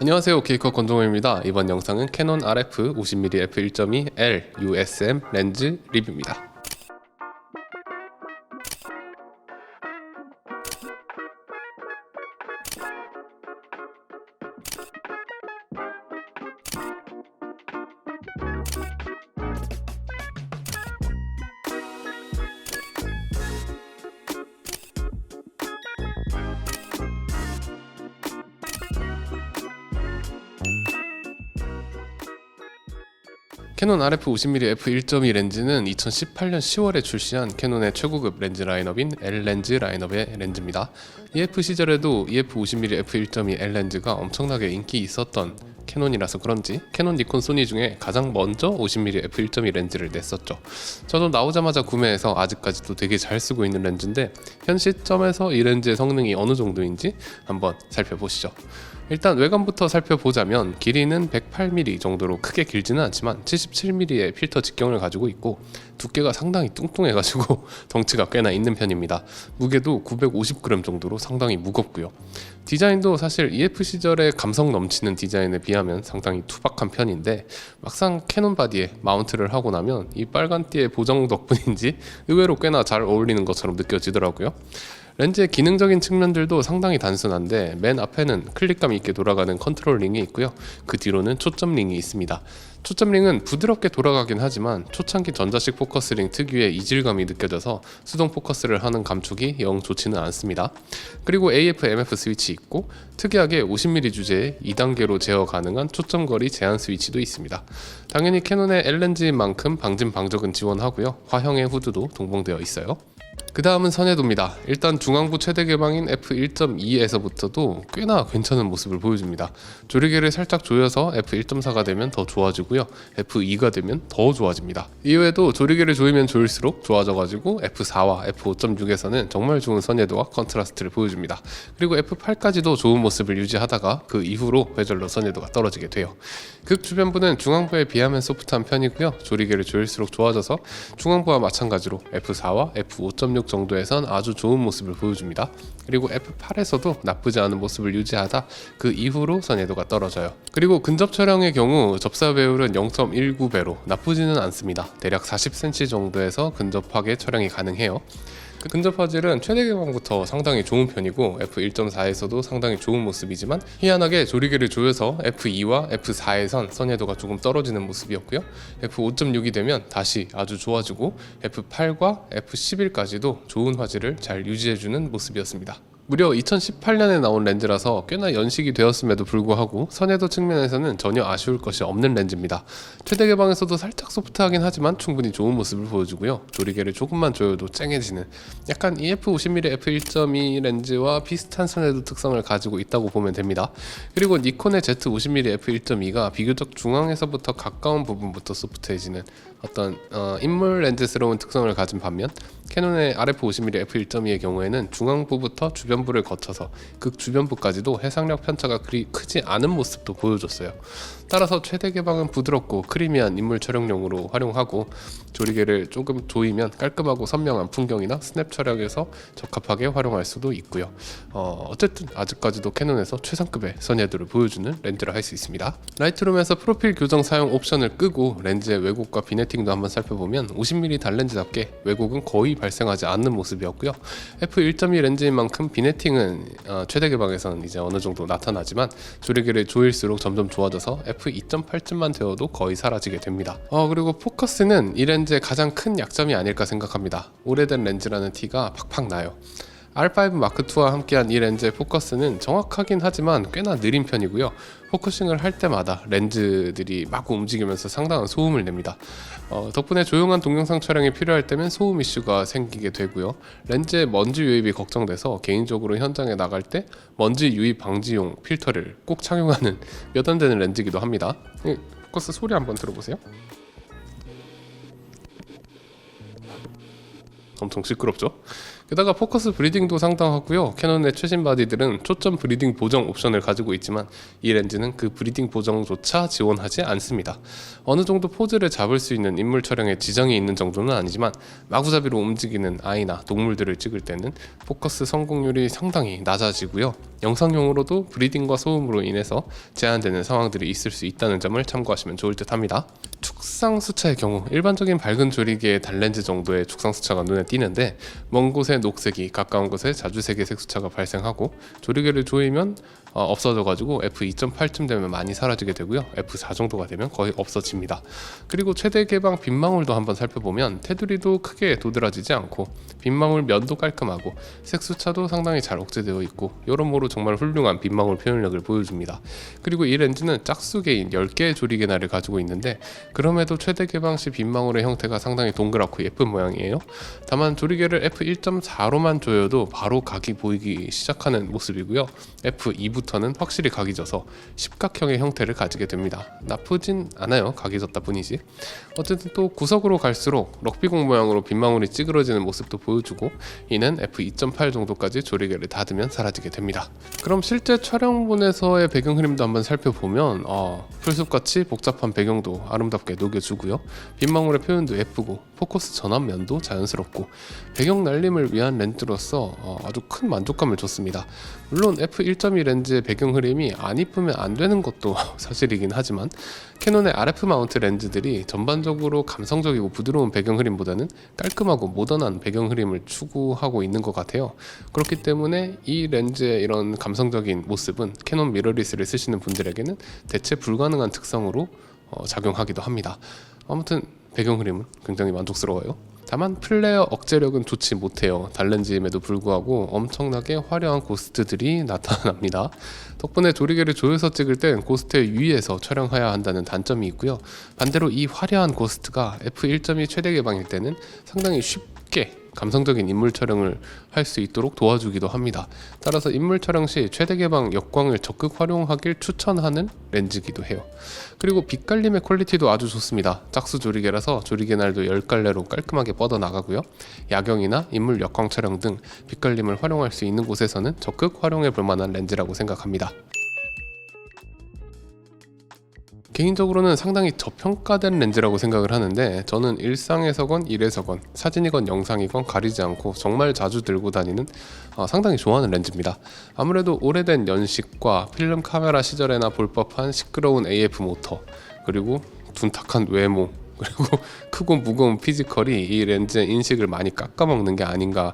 안녕하세요, 케이커 권종호입니다. 이번 영상은 캐논 RF 50mm f1.2 L USM 렌즈 리뷰입니다. 캐논 RF 50mm f1.2 렌즈는 2018년 10월에 출시한 캐논의 최고급 렌즈 라인업인 L 렌즈 라인업의 렌즈입니다. EF 시절에도 EF 50mm f1.2 L 렌즈가 엄청나게 인기 있었던 캐논이라서 그런지 캐논, 니콘, 소니 중에 가장 먼저 50mm f1.2 렌즈를 냈었죠. 저도 나오자마자 구매해서 아직까지도 되게 잘 쓰고 있는 렌즈인데 현 시점에서 이 렌즈의 성능이 어느 정도인지 한번 살펴보시죠. 일단 외관부터 살펴보자면 길이는 108mm 정도로 크게 길지는 않지만 77mm의 필터 직경을 가지고 있고 두께가 상당히 뚱뚱해가지고 덩치가 꽤나 있는 편입니다. 무게도 950g 정도로 상당히 무겁고요. 디자인도 사실 EF 시절의 감성 넘치는 디자인에 비하면 상당히 투박한 편인데 막상 캐논 바디에 마운트를 하고 나면 이 빨간 띠의 보정 덕분인지 의외로 꽤나 잘 어울리는 것처럼 느껴지더라고요. 렌즈의 기능적인 측면들도 상당히 단순한데 맨 앞에는 클릭감 있게 돌아가는 컨트롤 링이 있고요. 그 뒤로는 초점 링이 있습니다. 초점 링은 부드럽게 돌아가긴 하지만 초창기 전자식 포커스 링 특유의 이질감이 느껴져서 수동 포커스를 하는 감촉이 영 좋지는 않습니다. 그리고 AF, MF 스위치 있고 특이하게 50mm 주제에 2단계로 제어 가능한 초점 거리 제한 스위치도 있습니다. 당연히 캐논의 L 렌즈인 만큼 방진 방적은 지원하고요. 화형의 후드도 동봉되어 있어요. 그 다음은 선해도입니다. 일단 중앙부 최대 개방인 f1.2에서부터도 꽤나 괜찮은 모습을 보여줍니다. 조리개를 살짝 조여서 f1.4가 되면 더 좋아지고요. f2가 되면 더 좋아집니다. 이외에도 조리개를 조이면 조일수록 좋아져가지고 f4와 f5.6에서는 정말 좋은 선해도와 컨트라스트를 보여줍니다. 그리고 f8까지도 좋은 모습을 유지하다가 그 이후로 회절로 선해도가 떨어지게 돼요. 극 주변부는 중앙부에 비하면 소프트한 편이고요. 조리개를 조일수록 좋아져서 중앙부와 마찬가지로 f4와 f5.6 정도에선 아주 좋은 모습을 보여줍니다. 그리고 F8에서도 나쁘지 않은 모습을 유지하다 그 이후로 선해도가 떨어져요. 그리고 근접 촬영의 경우 접사 배율은 0.19배로 나쁘지는 않습니다. 대략 40cm 정도에서 근접하게 촬영이 가능해요. 그 근접 화질은 최대 개방부터 상당히 좋은 편이고 f1.4에서도 상당히 좋은 모습이지만 희한하게 조리개를 조여서 f2와 f4에선 선해도가 조금 떨어지는 모습이었고요. f5.6이 되면 다시 아주 좋아지고 f8과 f11까지도 좋은 화질을 잘 유지해주는 모습이었습니다. 무려 2018년에 나온 렌즈라서 꽤나 연식이 되었음에도 불구하고 선해도 측면에서는 전혀 아쉬울 것이 없는 렌즈입니다. 최대 개방에서도 살짝 소프트하긴 하지만 충분히 좋은 모습을 보여주고요. 조리개를 조금만 조여도 쨍해지는 약간 EF 50mm f1.2 렌즈와 비슷한 선해도 특성을 가지고 있다고 보면 됩니다. 그리고 니콘의 Z 50mm f1.2가 비교적 중앙에서부터 가까운 부분부터 소프트해지는 어떤 인물 렌즈스러운 특성을 가진 반면 캐논의 RF 50mm f1.2의 경우에는 중앙부부터 주변부를 거쳐서 극 주변부까지도 해상력 편차가 그리 크지 않은 모습도 보여줬어요. 따라서 최대 개방은 부드럽고 크리미한 인물 촬영용으로 활용하고 조리개를 조금 조이면 깔끔하고 선명한 풍경이나 스냅 촬영에서 적합하게 활용할 수도 있고요. 어쨌든 아직까지도 캐논에서 최상급의 선해도를 보여주는 렌즈라 할 수 있습니다. 라이트룸에서 프로필 교정 사용 옵션을 끄고 렌즈의 왜곡과 비네팅도 한번 살펴보면 50mm 단렌즈답게 왜곡은 거의 발생하지 않는 모습이었고요. f1.2 렌즈인 만큼 비네팅은 최대 개방에서는 이제 어느 정도 나타나지만 조리개를 조일수록 점점 좋아져서 f2.8쯤만 되어도 거의 사라지게 됩니다. 그리고 포커스는 이 렌즈의 가장 큰 약점이 아닐까 생각합니다. 오래된 렌즈라는 티가 팍팍 나요. R5 마크2와 함께한 이 렌즈의 포커스는 정확하긴 하지만 꽤나 느린 편이고요. 포커싱을 할 때마다 렌즈들이 막 움직이면서 상당한 소음을 냅니다. 덕분에 조용한 동영상 촬영이 필요할 때면 소음 이슈가 생기게 되고요. 렌즈의 먼지 유입이 걱정돼서 개인적으로 현장에 나갈 때 먼지 유입 방지용 필터를 꼭 착용하는 몇 안 되는 렌즈이기도 합니다. 포커스 소리 한번 들어보세요. 엄청 시끄럽죠. 게다가 포커스 브리딩도 상당하고요. 캐논의 최신 바디들은 초점 브리딩 보정 옵션을 가지고 있지만 이 렌즈는 그 브리딩 보정조차 지원하지 않습니다. 어느 정도 포즈를 잡을 수 있는 인물 촬영에 지장이 있는 정도는 아니지만 마구잡이로 움직이는 아이나 동물들을 찍을 때는 포커스 성공률이 상당히 낮아지고요. 영상용으로도 브리딩과 소음으로 인해서 제한되는 상황들이 있을 수 있다는 점을 참고하시면 좋을 듯 합니다. 축상 수차의 경우 일반적인 밝은 조리개의 단렌즈 정도의 축상 수차가 눈에 띄는데 먼 곳에 녹색이, 가까운 곳에 자주색의 색수차가 발생하고 조리개를 조이면 없어져가지고 f2.8쯤 되면 많이 사라지게 되고요. f4 정도가 되면 거의 없어집니다. 그리고 최대 개방 빗망울도 한번 살펴보면 테두리도 크게 도드라지지 않고 빗망울 면도 깔끔하고 색수차도 상당히 잘 억제되어 있고 여러모로 정말 훌륭한 빗망울 표현력을 보여줍니다. 그리고 이 렌즈는 짝수개인 10개의 조리개날을 가지고 있는데 그럼에도 최대 개방 시 빗망울의 형태가 상당히 동그랗고 예쁜 모양이에요. 다만 조리개를 f1.4로만 조여도 바로 각이 보이기 시작하는 모습이고요. f2부터는 확실히 각이 져서 십각형의 형태를 가지게 됩니다. 나쁘진 않아요. 각이 졌다 뿐이지. 어쨌든 또 구석으로 갈수록 럭비공 모양으로 빗망울이 찌그러지는 모습도 보여주고 이는 f2.8 정도까지 조리개를 닫으면 사라지게 됩니다. 그럼 실제 촬영본에서의 배경 흐림도 한번 살펴보면 풀숲같이 복잡한 배경도 아름답게 녹여주고요. 빗망울의 표현도 예쁘고 포커스 전환면도 자연스럽고 배경 날림을 위한 렌즈로서 아주 큰 만족감을 줬습니다. 물론 f1.2 렌즈의 배경 흐림이 안 이쁘면 안 되는 것도 사실이긴 하지만 캐논의 RF 마운트 렌즈들이 전반적으로 감성적이고 부드러운 배경 흐림보다는 깔끔하고 모던한 배경 흐림을 추구하고 있는 것 같아요. 그렇기 때문에 이 렌즈의 이런 감성적인 모습은 캐논 미러리스를 쓰시는 분들에게는 대체 불가능한 특성으로 작용하기도 합니다. 아무튼 배경 흐림은 굉장히 만족스러워요. 다만 플레어 억제력은 좋지 못해요. 단렌즈임에도 불구하고 엄청나게 화려한 고스트들이 나타납니다. 덕분에 조리개를 조여서 찍을 땐 고스트의 위에서 촬영해야 한다는 단점이 있고요. 반대로 이 화려한 고스트가 f1.2 최대 개방일 때는 상당히 쉽게 감성적인 인물 촬영을 할 수 있도록 도와주기도 합니다. 따라서 인물 촬영 시 최대 개방 역광을 적극 활용하길 추천하는 렌즈기도 해요. 그리고 빛깔림의 퀄리티도 아주 좋습니다. 짝수 조리개라서 조리개날도 10갈래로 깔끔하게 뻗어나가고요. 야경이나 인물 역광 촬영 등 빛깔림을 활용할 수 있는 곳에서는 적극 활용해 볼 만한 렌즈라고 생각합니다. 개인적으로는 상당히 저평가된 렌즈라고 생각을 하는데 저는 일상에서건 일에서건 사진이건 영상이건 가리지 않고 정말 자주 들고 다니는 상당히 좋아하는 렌즈입니다. 아무래도 오래된 연식과 필름 카메라 시절에나 볼 법한 시끄러운 AF 모터 그리고 둔탁한 외모 그리고 크고 무거운 피지컬이 이 렌즈의 인식을 많이 깎아먹는 게 아닌가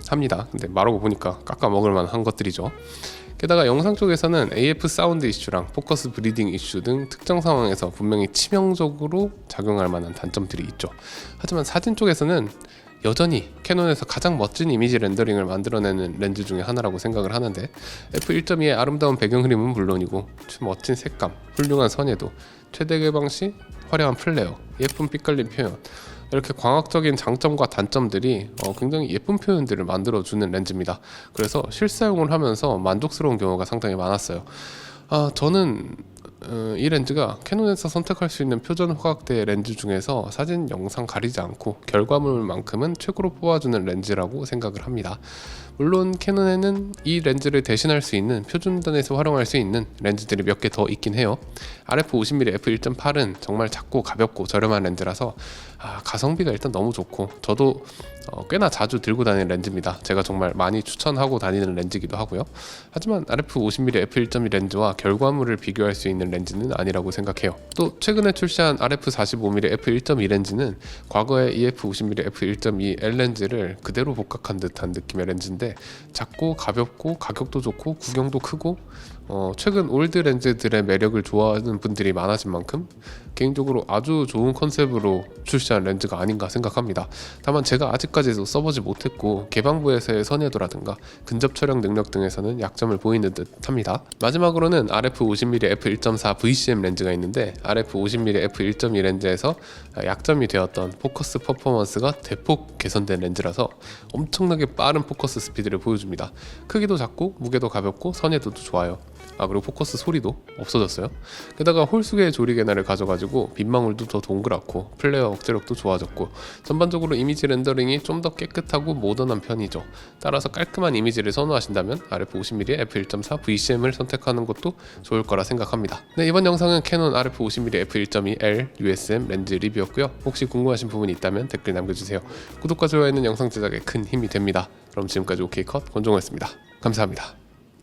합니다. 근데 말하고 보니까 깎아먹을 만한 것들이죠. 게다가 영상 쪽에서는 AF 사운드 이슈랑 포커스 브리딩 이슈 등 특정 상황에서 분명히 치명적으로 작용할 만한 단점들이 있죠. 하지만 사진 쪽에서는 여전히 캐논에서 가장 멋진 이미지 렌더링을 만들어내는 렌즈 중에 하나라고 생각을 하는데 f1.2의 아름다운 배경 흐림은 물론이고 멋진 색감, 훌륭한 선예도, 최대 개방 시 화려한 플레어, 예쁜 빛깔림 표현 이렇게 광학적인 장점과 단점들이 굉장히 예쁜 표현들을 만들어주는 렌즈입니다. 그래서 실사용을 하면서 만족스러운 경우가 상당히 많았어요. 저는 이 렌즈가 캐논에서 선택할 수 있는 표전 화각대 렌즈 중에서 사진, 영상 가리지 않고 결과물만큼은 최고로 뽑아주는 렌즈라고 생각을 합니다. 물론 캐논에는 이 렌즈를 대신할 수 있는 표준단에서 활용할 수 있는 렌즈들이 몇 개 더 있긴 해요. RF 50mm f1.8은 정말 작고 가볍고 저렴한 렌즈라서 가성비가 일단 너무 좋고 저도 꽤나 자주 들고 다니는 렌즈입니다. 제가 정말 많이 추천하고 다니는 렌즈이기도 하고요. 하지만 RF 50mm f1.2 렌즈와 결과물을 비교할 수 있는 렌즈는 아니라고 생각해요. 또 최근에 출시한 RF 45mm f1.2 렌즈는 과거의 EF 50mm f1.2 L 렌즈를 그대로 복각한 듯한 느낌의 렌즈인데 작고 가볍고 가격도 좋고 구경도 크고 최근 올드 렌즈들의 매력을 좋아하는 분들이 많아진 만큼 개인적으로 아주 좋은 컨셉으로 출시한 렌즈가 아닌가 생각합니다. 다만 제가 아직까지도 써보지 못했고 개방부에서의 선예도라든가 근접 촬영 능력 등에서는 약점을 보이는 듯 합니다. 마지막으로는 RF 50mm f1.4 VCM 렌즈가 있는데 RF 50mm f1.2 렌즈에서 약점이 되었던 포커스 퍼포먼스가 대폭 개선된 렌즈라서 엄청나게 빠른 포커스 스피드를 보여줍니다. 크기도 작고 무게도 가볍고 선예도도 좋아요. 그리고 포커스 소리도 없어졌어요. 게다가 홀수의 조리 개나를 가져가지고 빛망울도 더 동그랗고 플레어 억제력도 좋아졌고 전반적으로 이미지 렌더링이 좀 더 깨끗하고 모던한 편이죠. 따라서 깔끔한 이미지를 선호하신다면 RF 50mm f1.4 VCM을 선택하는 것도 좋을 거라 생각합니다. 네, 이번 영상은 캐논 RF 50mm f1.2 L USM 렌즈 리뷰였고요. 혹시 궁금하신 부분이 있다면 댓글 남겨주세요. 구독과 좋아요는 영상 제작에 큰 힘이 됩니다. 그럼 지금까지 OK컷 권종호였습니다. 감사합니다.